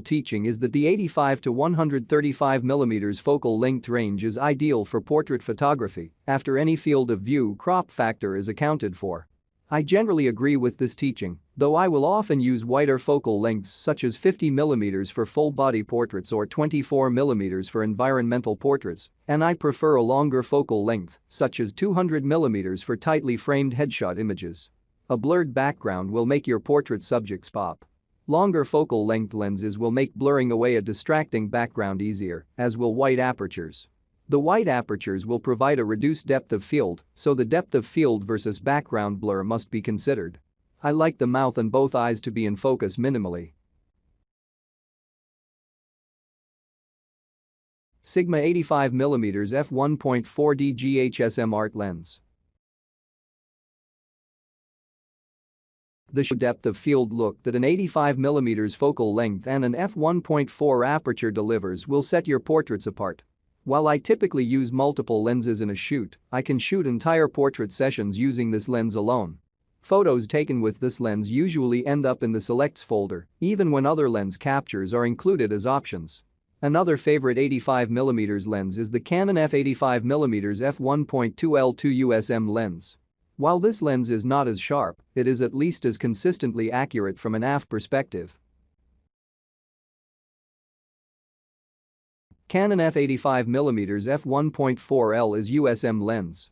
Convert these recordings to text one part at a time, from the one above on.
teaching is that the 85 to 135 mm focal length range is ideal for portrait photography after any field of view crop factor is accounted for. I generally agree with this teaching, though I will often use wider focal lengths such as 50 mm for full-body portraits or 24 mm for environmental portraits, and I prefer a longer focal length such as 200 mm for tightly framed headshot images. A blurred background will make your portrait subjects pop. Longer focal length lenses will make blurring away a distracting background easier, as will wide apertures. The wide apertures will provide a reduced depth of field, so the depth of field versus background blur must be considered. I like the mouth and both eyes to be in focus minimally. Sigma 85mm f1.4D GHSM art lens. The depth of field look that an 85mm focal length and an f1.4 aperture delivers will set your portraits apart. While I typically use multiple lenses in a shoot, I can shoot entire portrait sessions using this lens alone. Photos taken with this lens usually end up in the selects folder, even when other lens captures are included as options. Another favorite 85mm lens is the Canon f85mm f1.2L2 USM lens. While this lens is not as sharp, it is at least as consistently accurate from an AF perspective. Canon f85mm f1.4L is USM lens.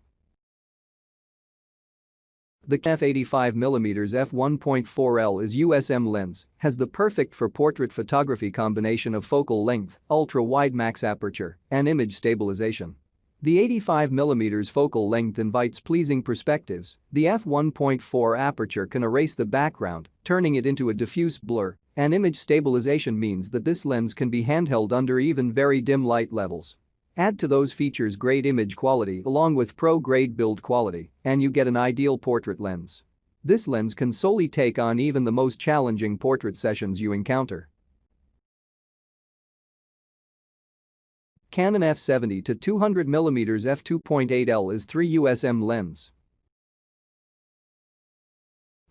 The f85mm f1.4L is USM lens has the perfect for portrait photography combination of focal length, ultra-wide max aperture, and image stabilization. The 85mm focal length invites pleasing perspectives. The f1.4 aperture can erase the background, turning it into a diffuse blur, and image stabilization means that this lens can be handheld under even very dim light levels. Add to those features great image quality along with pro-grade build quality, and you get an ideal portrait lens. This lens can solely take on even the most challenging portrait sessions you encounter. Canon f70 to 200mm f2.8L is 3 USM lens.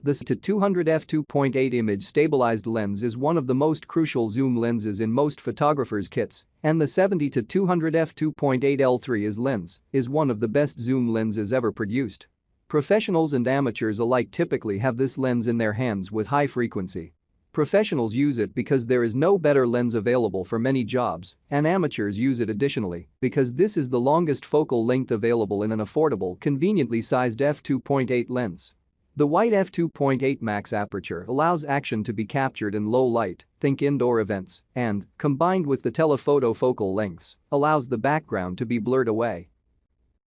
The to 200 f2.8 image stabilized lens is one of the most crucial zoom lenses in most photographers' kits, and the 70 to 200 f2.8 L3 lens is one of the best zoom lenses ever produced. Professionals and amateurs alike typically have this lens in their hands with high frequency. Professionals use it because there is no better lens available for many jobs, and amateurs use it additionally because this is the longest focal length available in an affordable, conveniently sized f2.8 lens. The wide f2.8 max aperture allows action to be captured in low light, think indoor events, and, combined with the telephoto focal lengths, allows the background to be blurred away.